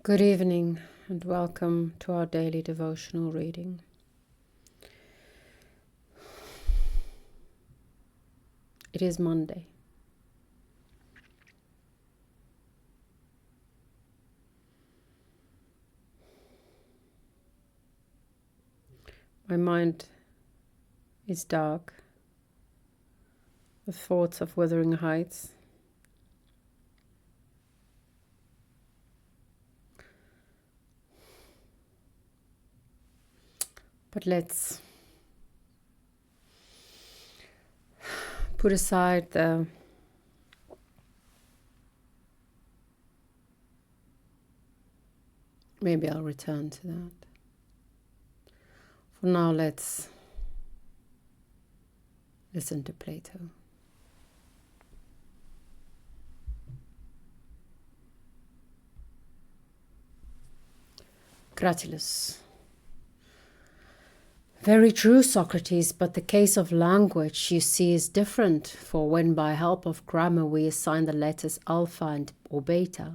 Good evening and welcome to our daily devotional reading. It is Monday. My mind is dark with thoughts of Wuthering Heights. But let's put aside the maybe I'll return to that. For now, let's listen to Plato. Cratylus. Very true, Socrates, but the case of language, you see, is different, for when by help of grammar we assign the letters alpha or beta,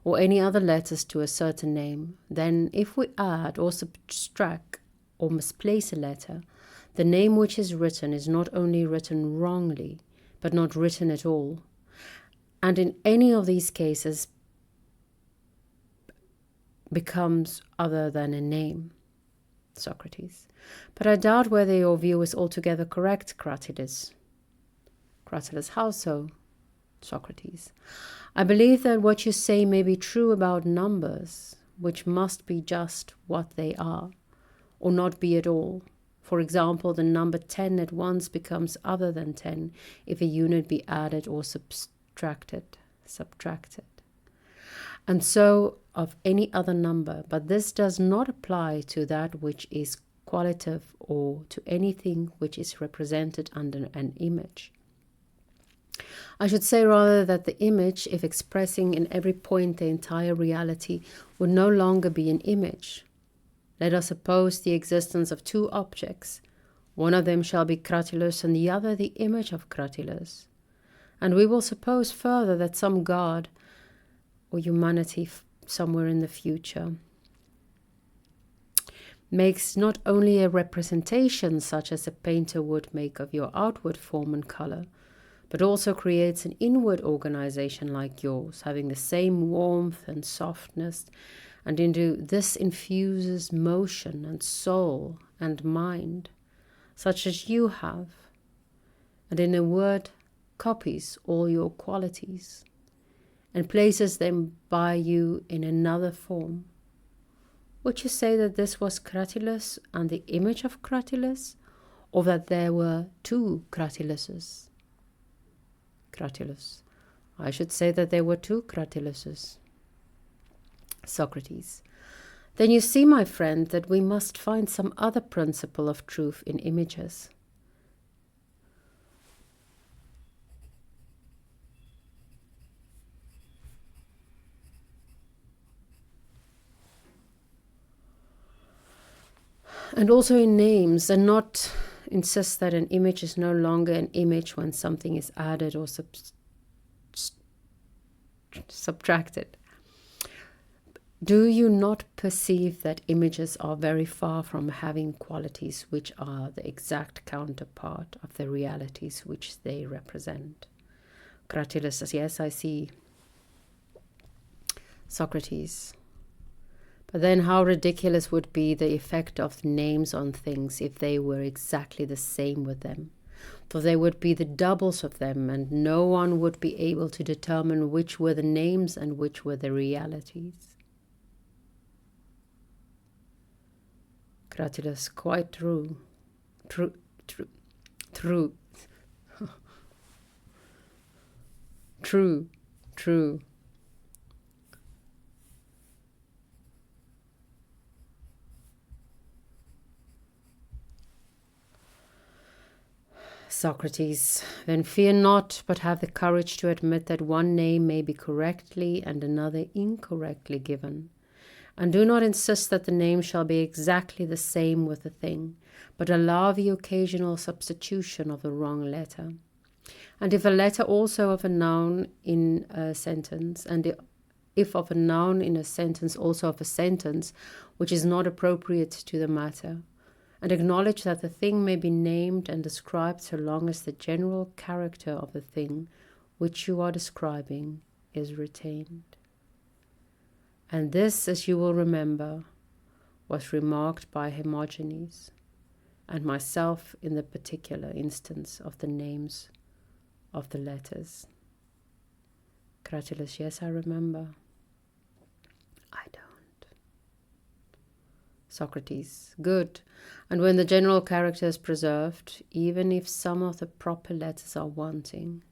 or any other letters to a certain name, then if we add or subtract or misplace a letter, the name which is written is not only written wrongly, but not written at all. And in any of these cases becomes other than a name. Socrates. But I doubt whether your view is altogether correct, Cratylus. Cratylus, how so? Socrates. I believe that what you say may be true about numbers, which must be just what they are, or not be at all. For example, the number 10 at once becomes other than 10 if a unit be added or subtracted. And so of any other number, but this does not apply to that which is qualitative or to anything which is represented under an image. I should say rather that the image, if expressing in every point the entire reality, would no longer be an image. Let us suppose the existence of two objects. One of them shall be Cratylus and the other the image of Cratylus. And we will suppose further that some god or humanity somewhere in the future makes not only a representation such as a painter would make of your outward form and color, but also creates an inward organization like yours, having the same warmth and softness, and into this infuses motion and soul and mind, such as you have, and in a word, copies all your qualities, and places them by you in another form. Would you say that this was Cratylus and the image of Cratylus, or that there were two Cratyluses? Cratylus. I should say that there were two Cratyluses. Socrates. Then you see, my friend, that we must find some other principle of truth in images. And also in names, and not insist that an image is no longer an image when something is added or subtracted. Do you not perceive that images are very far from having qualities which are the exact counterpart of the realities which they represent? Cratylus says, yes, I see. Socrates. But then how ridiculous would be the effect of names on things if they were exactly the same with them. For they would be the doubles of them, and no one would be able to determine which were the names and which were the realities. Cratylus, quite true. True. True. Socrates, then fear not, but have the courage to admit that one name may be correctly and another incorrectly given. And do not insist that the name shall be exactly the same with the thing, but allow the occasional substitution of the wrong letter. And if a letter also of a noun in a sentence, and if of a noun in a sentence, also of a sentence, which is not appropriate to the matter, and acknowledge that the thing may be named and described so long as the general character of the thing which you are describing is retained. And this, as you will remember, was remarked by Hermogenes, and myself in the particular instance of the names of the letters. Cratylus, yes, I remember. I don't. Socrates, good. And when the general character is preserved, even if some of the proper letters are wanting,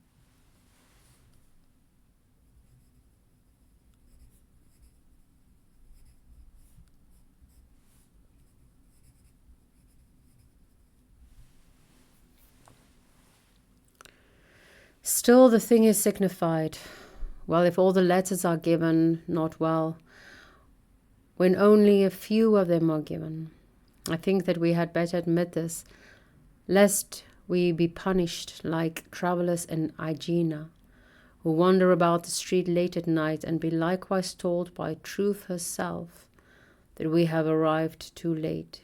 still the thing is signified. Well, if all the letters are given, not well, when only a few of them are given. I think that we had better admit this, lest we be punished like Cratylus and Aegina, who wander about the street late at night and be likewise told by Truth herself that we have arrived too late.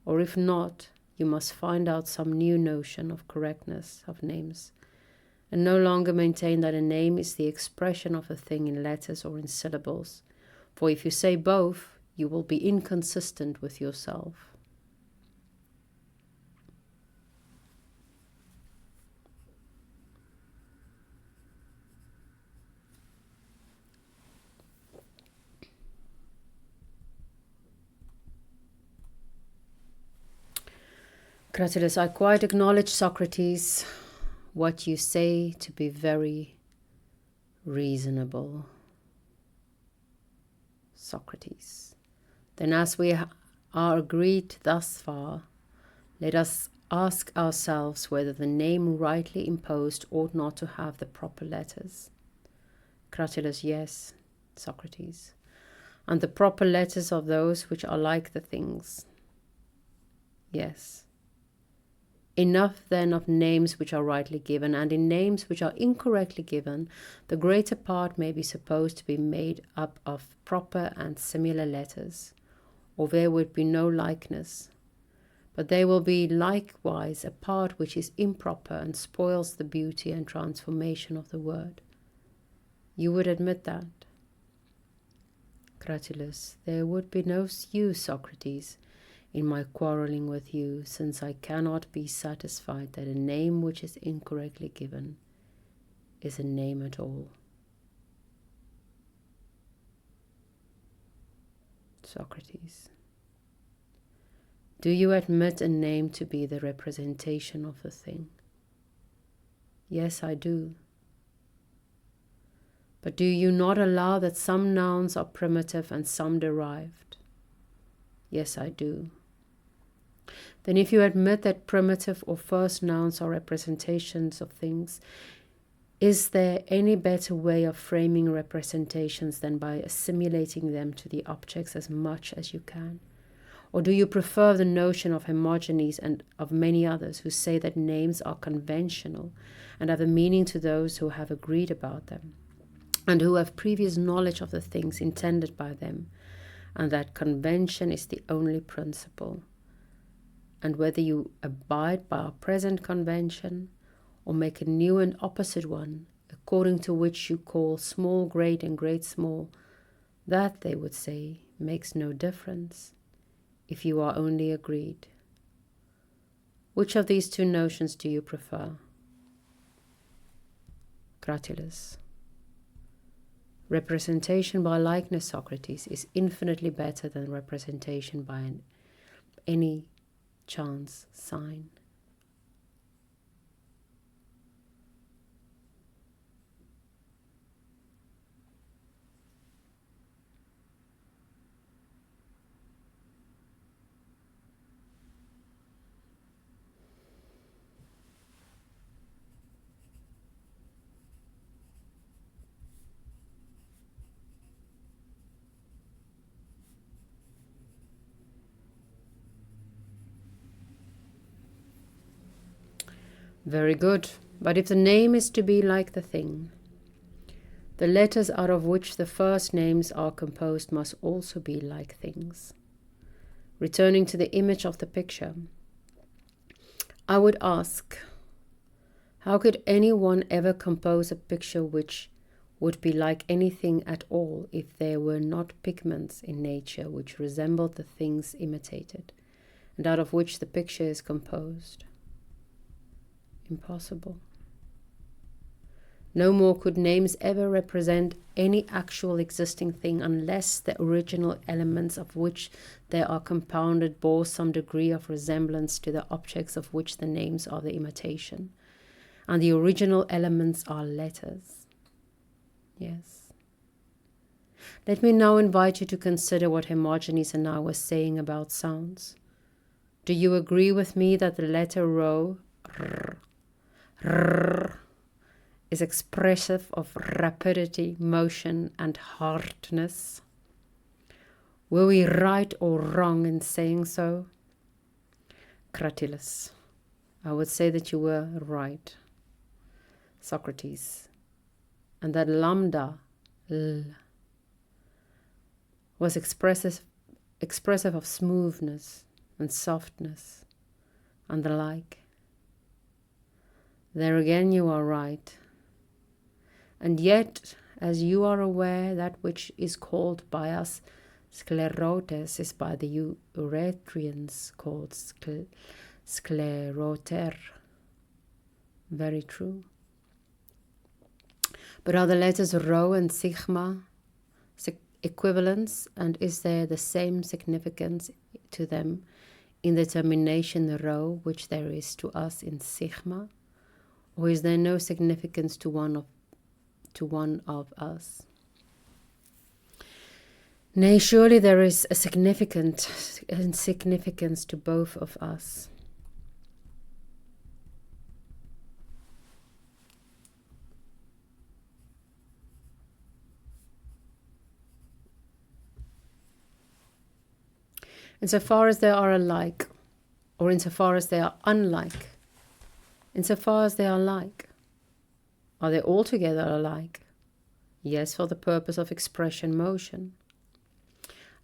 Or if not, you must find out some new notion of correctness of names, and no longer maintain that a name is the expression of a thing in letters or in syllables, for if you say both, you will be inconsistent with yourself. Cratylus, I quite acknowledge, Socrates, what you say to be very reasonable. Socrates, then as we are agreed thus far, let us ask ourselves whether the name rightly imposed ought not to have the proper letters. Cratylus, yes. Socrates, and the proper letters of those which are like the things. Yes. Enough then of names which are rightly given, and in names which are incorrectly given, the greater part may be supposed to be made up of proper and similar letters, or there would be no likeness. But there will be likewise a part which is improper and spoils the beauty and transformation of the word. You would admit that? Cratylus, there would be no use, Socrates, in my quarrelling with you, since I cannot be satisfied that a name which is incorrectly given is a name at all. Socrates, do you admit a name to be the representation of the thing? Yes, I do. But do you not allow that some nouns are primitive and some derived? Yes, I do. Then if you admit that primitive or first nouns are representations of things, is there any better way of framing representations than by assimilating them to the objects as much as you can? Or do you prefer the notion of Hermogenes and of many others who say that names are conventional and have a meaning to those who have agreed about them, and who have previous knowledge of the things intended by them, and that convention is the only principle? And whether you abide by our present convention, or make a new and opposite one, according to which you call small great and great small, that, they would say, makes no difference, if you are only agreed. Which of these two notions do you prefer? Cratylus, representation by likeness, Socrates, is infinitely better than representation by any chance sign. Very good. But if the name is to be like the thing, The letters out of which the first names are composed must also be like things. Returning to the image of the picture, I would ask, how could anyone ever compose a picture which would be like anything at all if there were not pigments in nature which resembled the things imitated, and out of which the picture is composed? Impossible. No more could names ever represent any actual existing thing unless the original elements of which they are compounded bore some degree of resemblance to the objects of which the names are the imitation. And the original elements are letters. Yes. Let me now invite you to consider what Hermogenes and I were saying about sounds. Do you agree with me that the letter rho, is expressive of rapidity, motion, and hardness? Were we right or wrong in saying so? Cratylus, I would say that you were right. Socrates, and that lambda, l, was expressive of smoothness and softness and the like. There again you are right. And yet, as you are aware, that which is called by us sclerotes is by the Euretrians called scleroter. Very true. But are the letters rho and sigma equivalents, and is there the same significance to them in the termination rho which there is to us in sigma? Or is there no significance to one of us? Nay, surely there is a significance to both of us. Insofar as they are alike, or insofar as they are unlike, insofar as they are like, are they altogether alike? Yes, for the purpose of expression motion.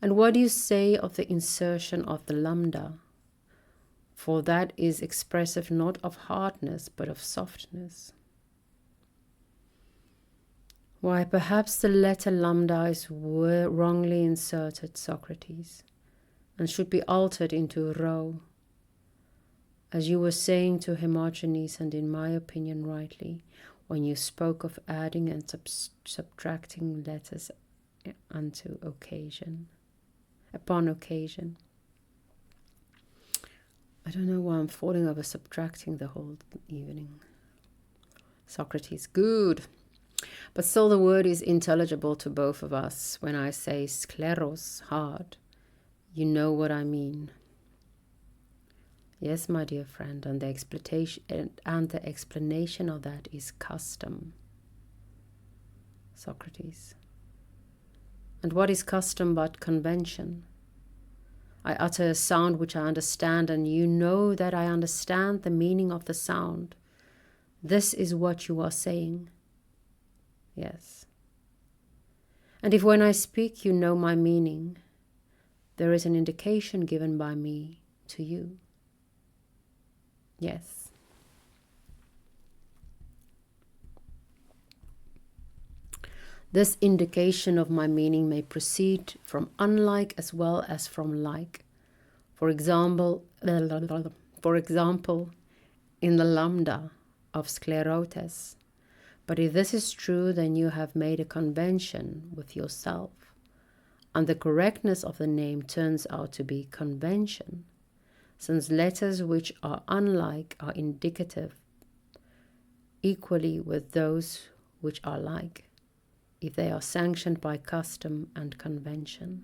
And what do you say of the insertion of the lambda? For that is expressive not of hardness, but of softness. Why, perhaps the letter lambda is wrongly inserted, Socrates, and should be altered into rho, as you were saying to Hermogenes, and in my opinion rightly, when you spoke of adding and subtracting letters unto occasion, upon occasion. I don't know why I'm falling over subtracting the whole evening. Socrates, good. But still the word is intelligible to both of us. When I say scleros, hard, you know what I mean. Yes, my dear friend, and the explanation of that is custom. Socrates. And what is custom but convention? I utter a sound which I understand, and you know that I understand the meaning of the sound. This is what you are saying. Yes. And if when I speak you know my meaning, there is an indication given by me to you. Yes. This indication of my meaning may proceed from unlike as well as from like. For example, in the lambda of sclerotes. But if this is true, then you have made a convention with yourself, and the correctness of the name turns out to be convention, since letters which are unlike are indicative equally with those which are like, if they are sanctioned by custom and convention.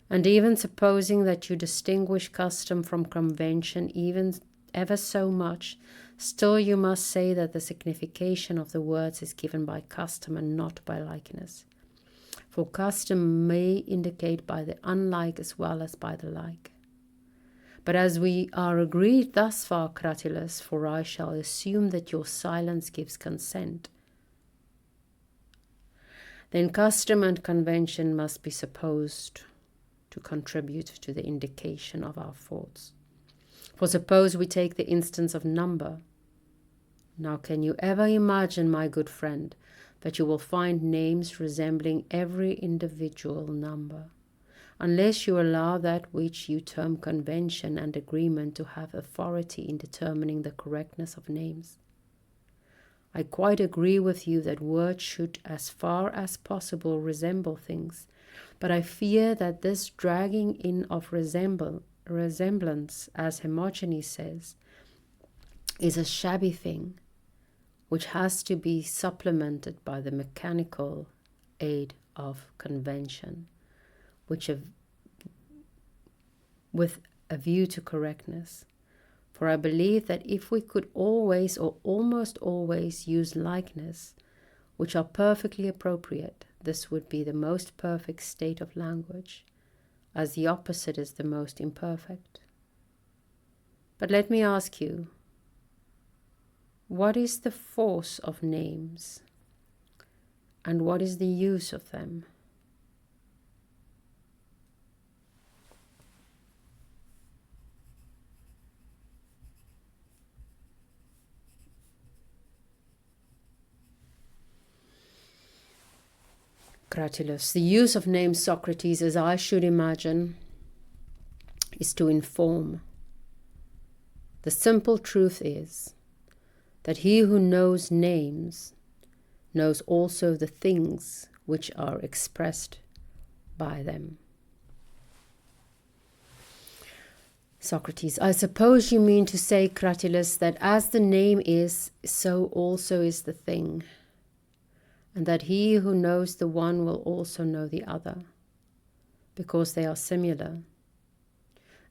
And even supposing that you distinguish custom from convention even ever so much, still you must say that the signification of the words is given by custom and not by likeness. For custom may indicate by the unlike as well as by the like. But as we are agreed thus far, Cratylus, for I shall assume that your silence gives consent, then custom and convention must be supposed to contribute to the indication of our thoughts. For suppose we take the instance of number. Now can you ever imagine, my good friend, that you will find names resembling every individual number, unless you allow that which you term convention and agreement to have authority in determining the correctness of names? I quite agree with you that words should as far as possible resemble things, but I fear that this dragging in of resemblance, as Hermogenes says, is a shabby thing, which has to be supplemented by the mechanical aid of convention, with a view to correctness. For I believe that if we could always or almost always use likeness, which are perfectly appropriate, this would be the most perfect state of language, as the opposite is the most imperfect. But let me ask you, what is the force of names, and what is the use of them? Cratylus, the use of names, Socrates, as I should imagine, is to inform. The simple truth is that he who knows names knows also the things which are expressed by them. Socrates, I suppose you mean to say, Cratylus, that as the name is, so also is the thing, and that he who knows the one will also know the other, because they are similar,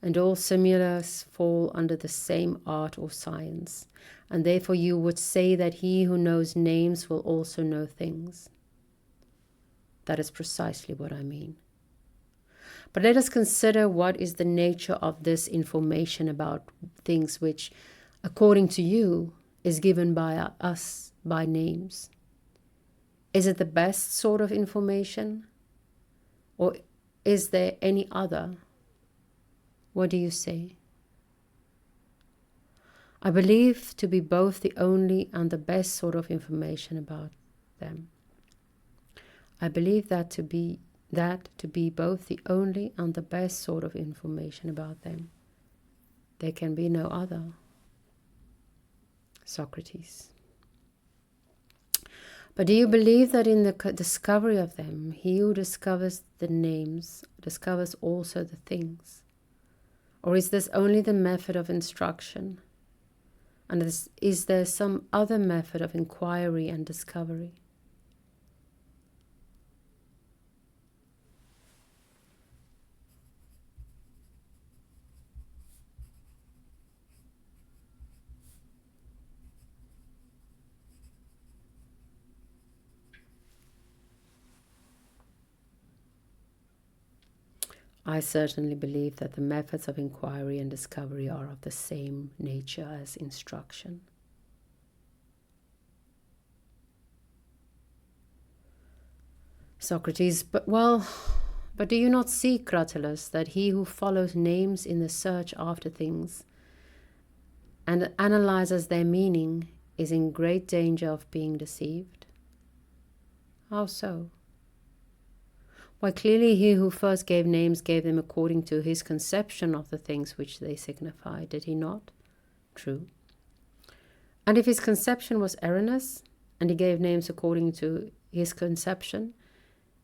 and all similars fall under the same art or science, and therefore you would say that he who knows names will also know things. That is precisely what I mean. But let us consider what is the nature of this information about things which, according to you, is given by us by names. Is it the best sort of information? Or is there any other? What do you say? I believe to be both the only and the best sort of information about them. I believe that to be both the only and the best sort of information about them. There can be no other. Socrates. But do you believe that in the discovery of them, he who discovers the names discovers also the things? Or is this only the method of instruction? And is there some other method of inquiry and discovery? I certainly believe that the methods of inquiry and discovery are of the same nature as instruction. Socrates, but do you not see, Cratylus, that he who follows names in the search after things and analyzes their meaning is in great danger of being deceived? How so? Why, clearly he who first gave names gave them according to his conception of the things which they signify, did he not? True. And if his conception was erroneous, and he gave names according to his conception,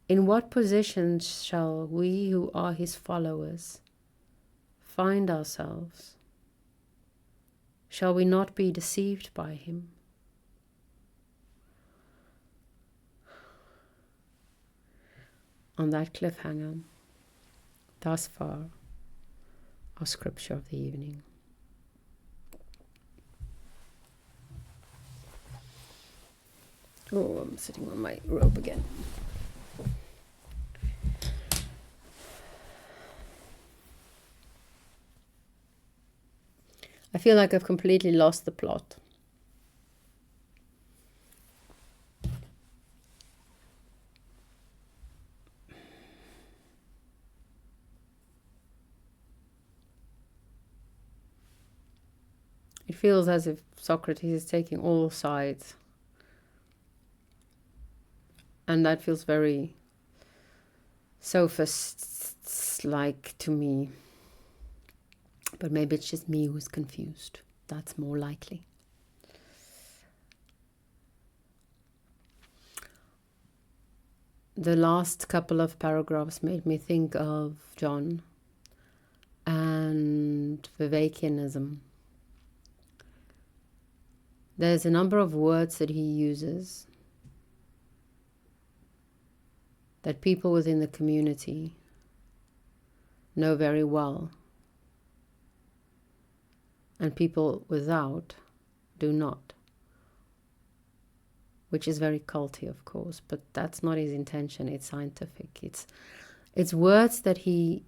in what position shall we who are his followers find ourselves? Shall we not be deceived by him? On that cliffhanger, thus far, our scripture of the evening. Oh, I'm sitting on my rope again. I feel like I've completely lost the plot. It feels as if Socrates is taking all sides. And that feels very sophist-like to me. But maybe it's just me who's confused. That's more likely. The last couple of paragraphs made me think of John and Vivekianism. There's a number of words that he uses that people within the community know very well, and people without do not, which is very culty, of course, but that's not his intention. It's scientific. It's words that he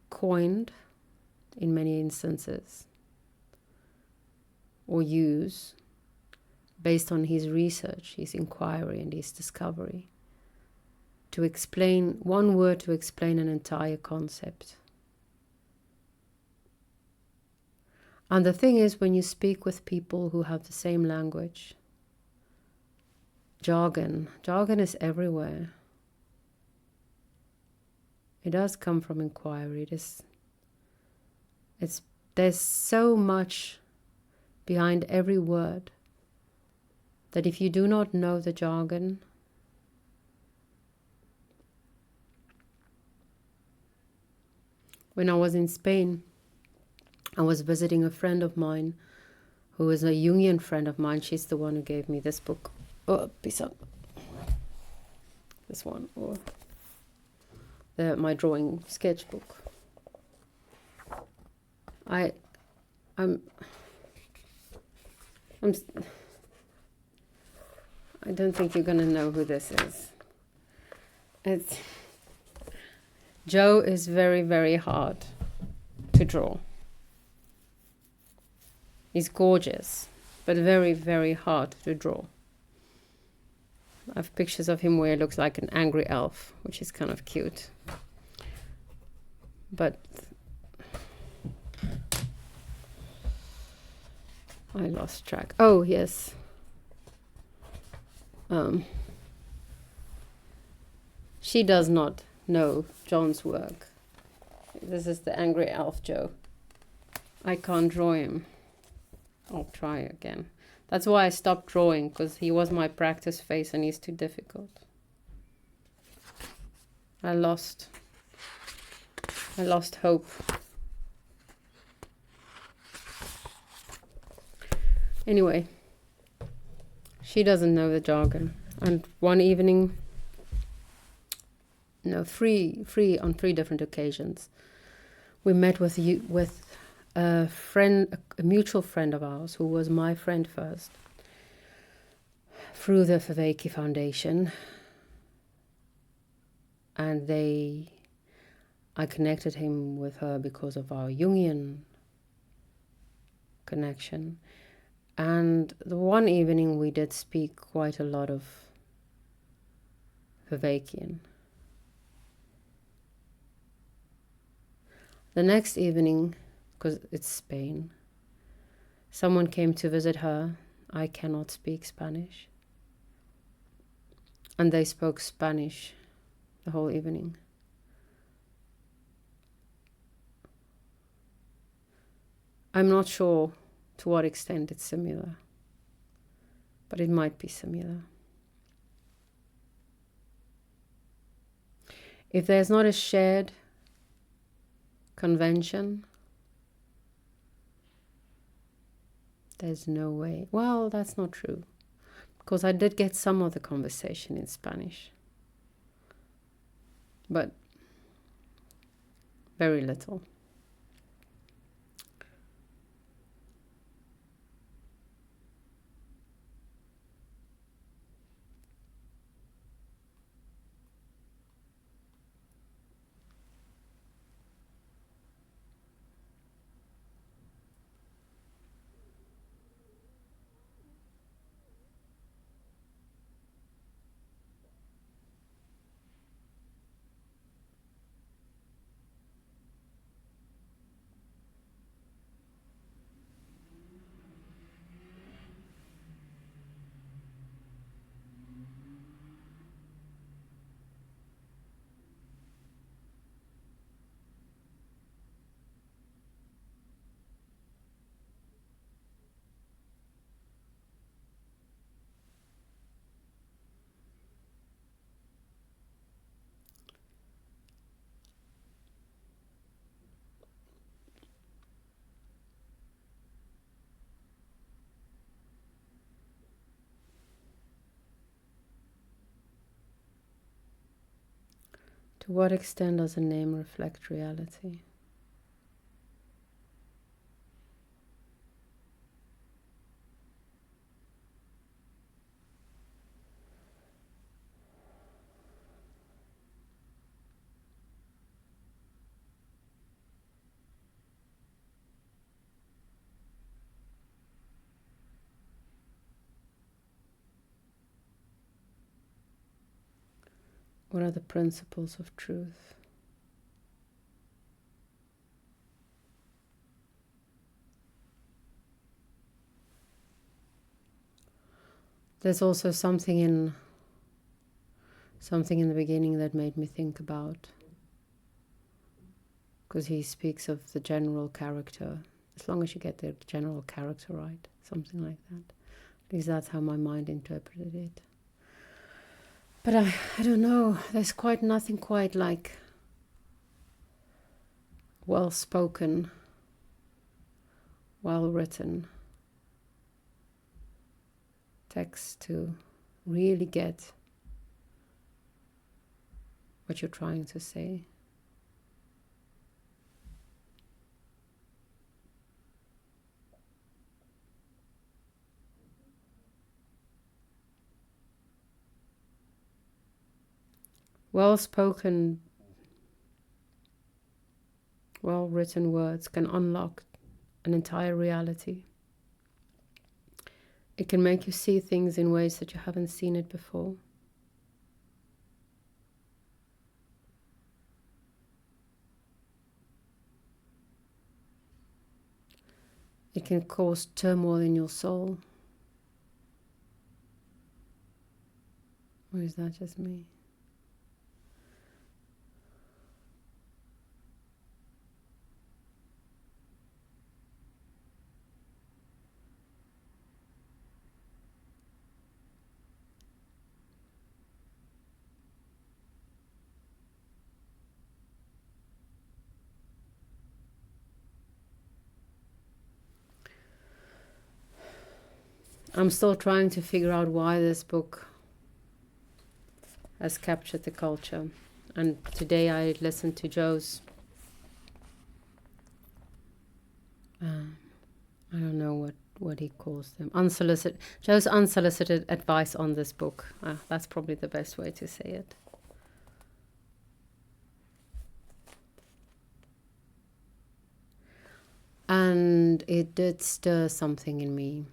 coined in many instances or use based on his research, his inquiry, and his discovery to explain one word, to explain an entire concept. And the thing is, when you speak with people who have the same language, jargon is everywhere. It does come from inquiry. There's so much behind every word that if you do not know the jargon, when I was in Spain, I was visiting a friend of mine who is a Jungian friend of mine. She's the one who gave me this book. Oh, this one, or my drawing sketchbook. I don't think you're gonna know who this is. Joe is very, very hard to draw. He's gorgeous, but very, very hard to draw. I have pictures of him where he looks like an angry elf, which is kind of cute. But I lost track. Oh, yes. She does not know John's work. This is the angry elf Joe. I can't draw him. I'll try again. That's why I stopped drawing, because he was my practice face and he's too difficult. I lost hope. Anyway, she doesn't know the jargon. And one evening, three on 3 different occasions, we met with a mutual friend of ours who was my friend first, through the Viveki Foundation, and I connected him with her because of our Jungian connection. And the one evening we did speak quite a lot of Vivekian. The next evening, because it's Spain, someone came to visit her. I cannot speak Spanish. And they spoke Spanish the whole evening. I'm not sure to what extent it's similar, but it might be similar. If there's not a shared convention, there's no way. Well, that's not true, because I did get some of the conversation in Spanish, but very little. To what extent does a name reflect reality? What are the principles of truth? There's also something in the beginning that made me think about, because he speaks of the general character. As long as you get the general character right, something like that. At least that's how my mind interpreted it. But I don't know. There's nothing quite like well spoken, well written text to really get what you're trying to say. Well spoken, well written words can unlock an entire reality. It can make you see things in ways that you haven't seen it before. It can cause turmoil in your soul. Or is that just me? I'm still trying to figure out why this book has captured the culture. And today I listened to Joe's, I don't know what he calls them, Joe's unsolicited advice on this book. That's probably the best way to say it. And it did stir something in me.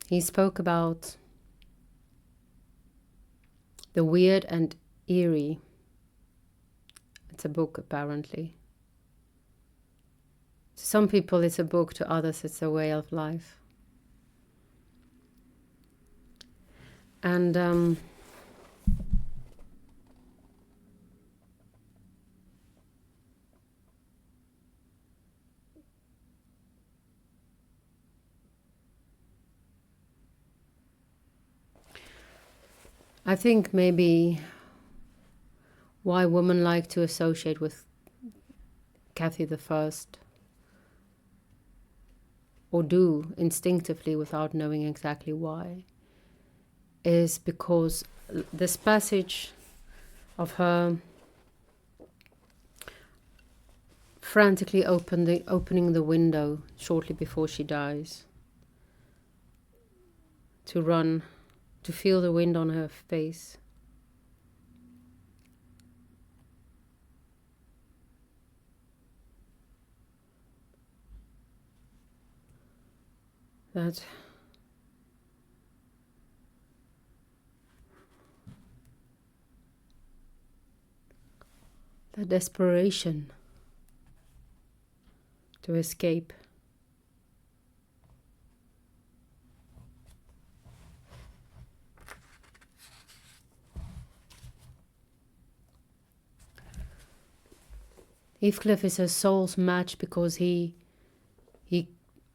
He spoke about the weird and eerie. It's a book, apparently. To some people it's a book, to others it's a way of life. And I think maybe why women like to associate with Cathy the First, or do instinctively without knowing exactly why, is because this passage of her frantically opening the window shortly before she dies, to run, to feel the wind on her face. That desperation to escape. Heathcliff is her soul's match because he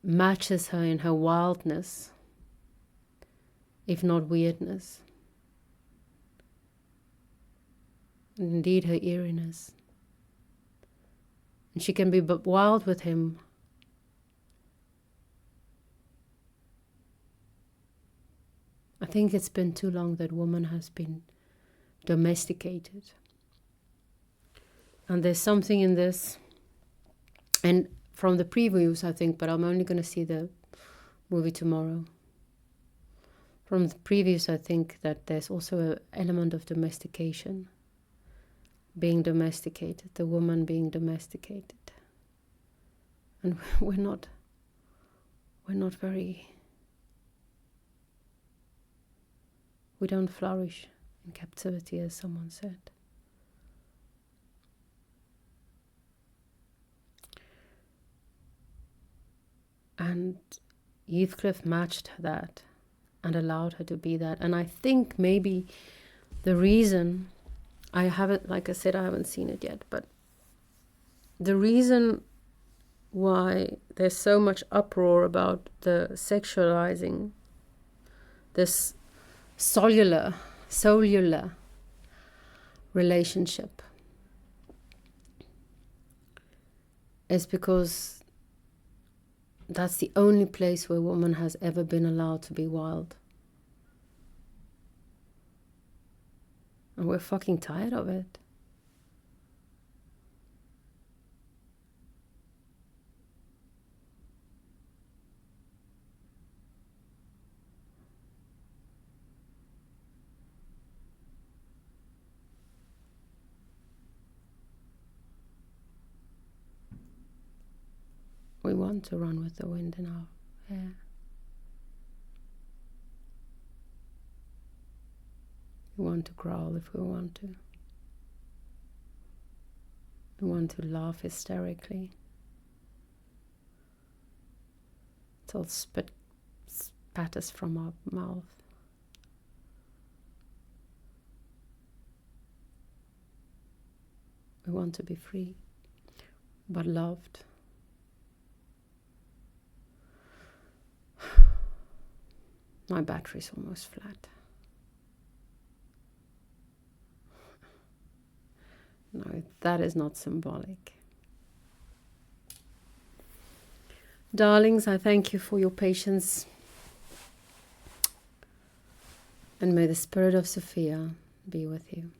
matches her in her wildness, if not weirdness, and indeed her eeriness. And she can be but wild with him I think it's been too long that woman has been domesticated. And there's something in this, and from the previews I think, but I'm only going to see the movie tomorrow. From the previews I think that there's also an element of domestication, being domesticated, the woman being domesticated. And we're not very, we don't flourish in captivity, as someone said. And Heathcliff matched that and allowed her to be that. And I think maybe the reason, I haven't, like I said, I haven't seen it yet, but the reason why there's so much uproar about the sexualizing this cellular relationship is because that's the only place where woman has ever been allowed to be wild. And we're fucking tired of it. We want to run with the wind in our hair. We want to growl if we want to. We want to laugh hysterically till spatters from our mouth. We want to be free, but loved. My battery's almost flat. No, that is not symbolic. Darlings, I thank you for your patience. And may the spirit of Sophia be with you.